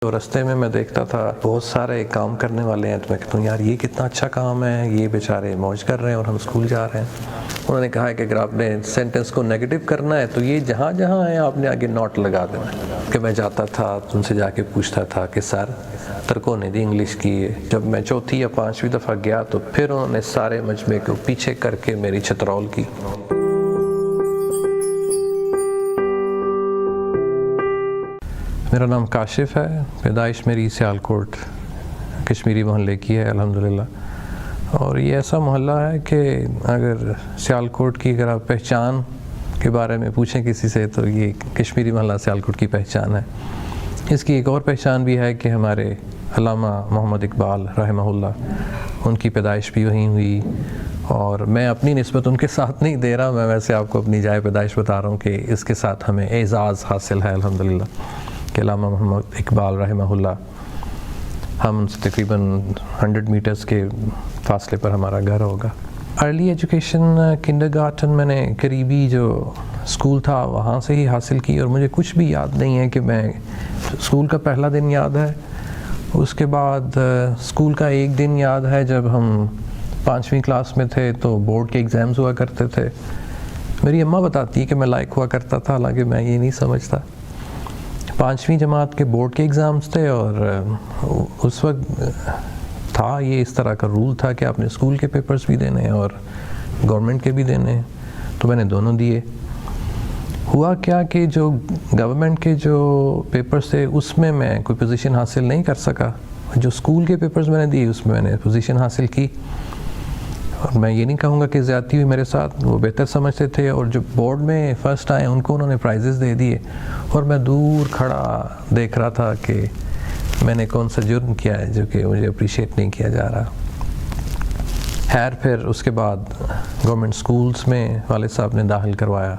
تو رستے میں دیکھتا تھا بہت سارے کام کرنے والے ہیں، تو میں کہتا ہوں یار یہ کتنا اچھا کام ہے، یہ بیچارے موج کر رہے ہیں اور ہم اسکول جا رہے ہیں۔ انہوں نے کہا ہے کہ اگر آپ نے سینٹنس کو نیگیٹو کرنا ہے تو یہ جہاں جہاں ہے آپ نے آگے نوٹ لگا دینا کہ میں جاتا تھا تو ان سے جا کے پوچھتا تھا کہ سر ترکوں نے دی انگلش کی ہے۔ جب میں چوتھی یا پانچویں دفعہ گیا تو پھر انہوں نے سارے مجمع کو پیچھے کر کے میری چترول کی۔ میرا نام کاشف ہے، پیدائش میری سیالکوٹ کشمیری محلے کی ہے الحمدللہ، اور یہ ایسا محلہ ہے کہ اگر سیالکوٹ کی اگر آپ پہچان کے بارے میں پوچھیں کسی سے تو یہ کشمیری محلہ سیالکوٹ کی پہچان ہے۔ اس کی ایک اور پہچان بھی ہے کہ ہمارے علامہ محمد اقبال رحمہ اللہ، ان کی پیدائش بھی وہیں ہوئی، اور میں اپنی نسبت ان کے ساتھ نہیں دے رہا، میں ویسے آپ کو اپنی جائے پیدائش بتا رہا ہوں کہ اس کے ساتھ ہمیں اعزاز حاصل ہے الحمدللہ کہ علامہ محمد اقبال رحمہ اللہ، ہم ان سے تقریباً 100 میٹرز کے فاصلے پر ہمارا گھر ہوگا۔ ارلی ایجوکیشن کنڈرگارٹن میں نے قریبی جو اسکول تھا وہاں سے ہی حاصل کی، اور مجھے کچھ بھی یاد نہیں ہے کہ میں اسکول کا پہلا دن یاد ہے، اس کے بعد اسکول کا ایک دن یاد ہے جب ہم 5ویں کلاس میں تھے تو بورڈ کے ایگزامز ہوا کرتے تھے۔ میری اماں بتاتی ہے کہ میں لائق ہوا کرتا تھا، حالانکہ میں یہ نہیں سمجھتا۔ 5ویں جماعت کے بورڈ کے ایگزامز تھے، اور اس وقت تھا یہ اس طرح کا رول تھا کہ آپ نے اسکول کے پیپرز بھی دینے ہیں اور گورنمنٹ کے بھی دینے ہیں، تو میں نے دونوں دیے۔ ہوا کیا کہ جو گورنمنٹ کے جو پیپرز تھے اس میں میں کوئی پوزیشن حاصل نہیں کر سکا، جو اسکول کے پیپرز میں نے دیے اس میں نے پوزیشن حاصل کی، اور میں یہ نہیں کہوں گا کہ زیادتی ہوئی میرے ساتھ، وہ بہتر سمجھتے تھے، اور جو بورڈ میں فرسٹ آئے ان کو انہوں نے پرائزز دے دیے، اور میں دور کھڑا دیکھ رہا تھا کہ میں نے کون سا جرم کیا ہے جو کہ مجھے اپریشیٹ نہیں کیا جا رہا۔ خیر پھر اس کے بعد گورنمنٹ سکولز میں والد صاحب نے داخل کروایا،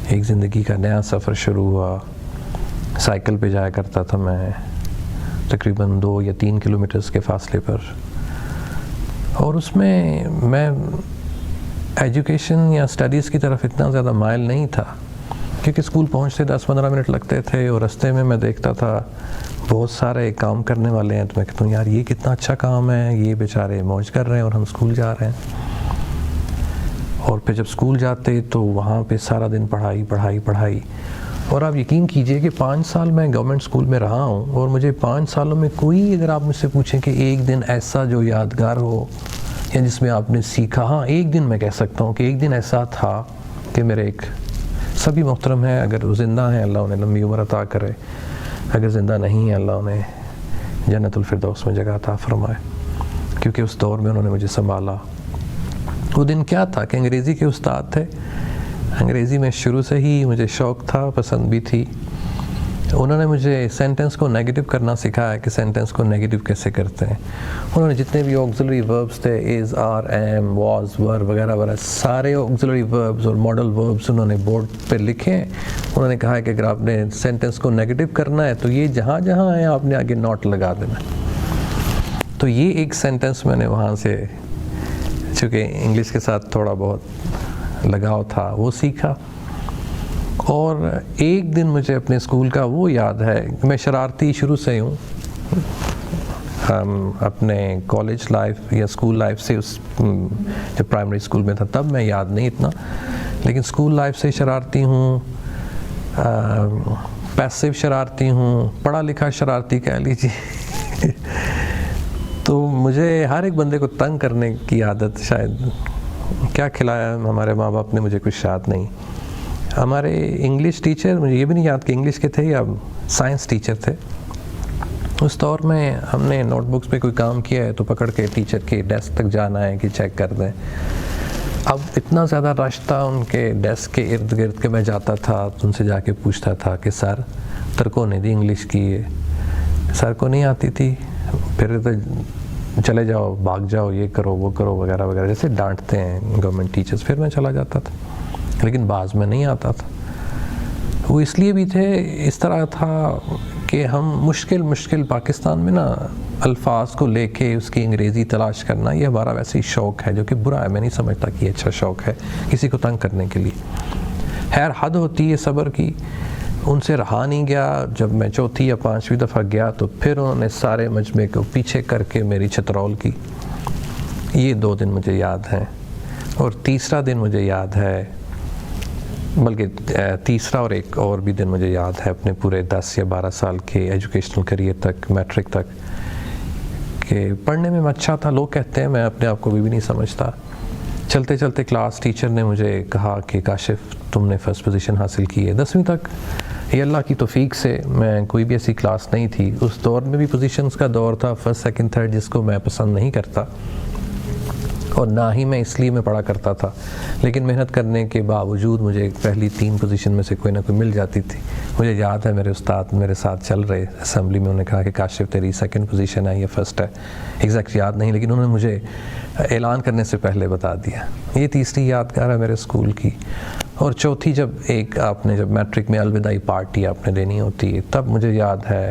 ایک زندگی کا نیا سفر شروع ہوا۔ سائیکل پہ جایا کرتا تھا میں تقریباً 2 یا 3 کلومیٹرز کے فاصلے پر، اور اس میں ایجوکیشن یا اسٹڈیز کی طرف اتنا زیادہ مائل نہیں تھا، کیونکہ اسکول پہنچتے 10-15 منٹ لگتے تھے، اور رستے میں دیکھتا تھا بہت سارے کام کرنے والے ہیں، تو میں کہتا ہوں یار یہ کتنا اچھا کام ہے، یہ بیچارے موج کر رہے ہیں اور ہم اسکول جا رہے ہیں۔ اور پھر جب اسکول جاتے تو وہاں پہ سارا دن پڑھائی، اور آپ یقین کیجئے کہ 5 سال میں گورنمنٹ اسکول میں رہا ہوں، اور مجھے 5 سالوں میں کوئی اگر آپ مجھ سے پوچھیں کہ ایک دن ایسا جو یادگار ہو یا جس میں آپ نے سیکھا، ہاں ایک دن میں کہہ سکتا ہوں کہ ایک دن ایسا تھا کہ میرے ایک سبھی محترم ہیں، اگر وہ زندہ ہیں اللہ انہیں لمبی عمر عطا کرے، اگر زندہ نہیں ہیں اللہ انہیں جنت الفردوس میں جگہ عطا فرمائے، کیونکہ اس دور میں انہوں نے مجھے سنبھالا۔ وہ دن کیا تھا کہ انگریزی کے استاد تھے، انگریزی میں شروع سے ہی مجھے شوق تھا، پسند بھی تھی۔ انہوں نے مجھے سینٹنس کو نیگیٹو کرنا سکھایا کہ سینٹنس کو نیگیٹو کیسے کرتے ہیں۔ انہوں نے جتنے بھی آگزیلری وربز تھے، از، آر، ایم، واز، ور وغیرہ وغیرہ، سارے آگزیلری وربز اور ماڈل وربز انہوں نے بورڈ پہ لکھے ہیں۔ انہوں نے کہا ہے کہ اگر آپ نے سینٹنس کو نیگیٹو کرنا ہے تو یہ جہاں جہاں ہے آپ نے آگے نوٹ لگا دینا۔ تو یہ ایک سینٹنس میں نے وہاں سے، چونکہ انگلش کے ساتھ تھوڑا بہت لگاؤ تھا، وہ سیکھا۔ اور ایک دن مجھے اپنے اسکول کا وہ یاد ہے، میں شرارتی شروع سے ہوں، اپنے کالج لائف یا اسکول لائف سے، اس جب پرائمری اسکول میں تھا تب میں یاد نہیں اتنا، لیکن اسکول لائف سے شرارتی ہوں، پیسو شرارتی ہوں، پڑھا لکھا شرارتی کہہ لیجیے۔ تو مجھے ہر ایک بندے کو تنگ کرنے کی عادت، شاید کیا کھلایا ہمارے ماں باپ نے مجھے کچھ یاد نہیں۔ ہمارے انگلش ٹیچر، مجھے یہ بھی نہیں یاد کہ انگلش کے تھے یا سائنس ٹیچر تھے، اس دور میں ہم نے نوٹ بکس پہ کوئی کام کیا ہے تو پکڑ کے ٹیچر کے ڈیسک تک جانا ہے کہ چیک کر دیں۔ اب اتنا زیادہ رش تھا ان کے ڈیسک کے ارد گرد کہ میں جاتا تھا تو ان سے جا کے پوچھتا تھا کہ سر ترکوں نے دی انگلش کی ہے، سر کو نہیں آتی تھی، پھر تو چلے جاؤ، بھاگ جاؤ، یہ کرو وہ کرو وغیرہ وغیرہ، جیسے ڈانٹتے ہیں گورنمنٹ ٹیچرز۔ پھر میں چلا جاتا تھا، لیکن بعض میں نہیں آتا تھا۔ وہ اس لیے بھی تھے، اس طرح تھا کہ ہم مشکل پاکستان میں نا الفاظ کو لے کے اس کی انگریزی تلاش کرنا، یہ ہمارا ویسے ہی شوق ہے جو کہ برا ہے، میں نہیں سمجھتا کہ یہ اچھا شوق ہے کسی کو تنگ کرنے کے لیے۔ خیر حد ہوتی ہے صبر کی، ان سے رہا نہیں گیا. جب میں چوتھی یا پانچویں دفعہ گیا تو پھر انہوں نے سارے مجمع کو پیچھے کر کے میری چھترول کی. یہ 2 دن مجھے یاد ہیں. اور تیسرا دن مجھے یاد ہے، بلکہ تیسرا اور ایک اور بھی دن مجھے یاد ہے اپنے پورے 10 یا 12 سال کے ایجوکیشنل کریئر تک، میٹرک تک، کہ پڑھنے میں اچھا تھا. لوگ کہتے ہیں، میں اپنے آپ کو بھی نہیں سمجھتا. چلتے چلتے کلاس ٹیچر نے مجھے کہا کہ کاشف تم نے فرسٹ پوزیشن حاصل کی ہے. 10ویں تک یہ اللہ کی توفیق سے میں کوئی بھی ایسی کلاس نہیں تھی. اس دور میں بھی پوزیشنز کا دور تھا، فرسٹ سیکنڈ تھرڈ، جس کو میں پسند نہیں کرتا اور نہ ہی میں اس لیے میں پڑھا کرتا تھا. لیکن محنت کرنے کے باوجود مجھے پہلی 3 پوزیشن میں سے کوئی نہ کوئی مل جاتی تھی. مجھے یاد ہے میرے استاد میرے ساتھ چل رہے اسمبلی میں، انہوں نے کہا کہ کاشف تیری سیکنڈ پوزیشن ہے یا فرسٹ ہے، ایگزیکٹ یاد نہیں، لیکن انہوں نے مجھے اعلان کرنے سے پہلے بتا دیا. یہ تیسری یادگار ہے میرے اسکول کی. اور چوتھی، جب آپ نے جب میٹرک میں الوداعی پارٹی آپ نے دینی ہوتی ہے، تب مجھے یاد ہے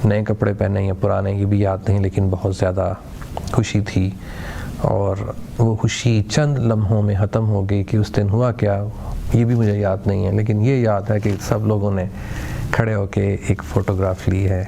نئے کپڑے پہنے یا پرانے یہ بھی یاد نہیں، لیکن بہت زیادہ خوشی تھی. اور وہ خوشی چند لمحوں میں ختم ہو گئی. کہ اس دن ہوا کیا یہ بھی مجھے یاد نہیں ہے، لیکن یہ یاد ہے کہ سب لوگوں نے کھڑے ہو کے ایک فوٹوگراف لی ہے.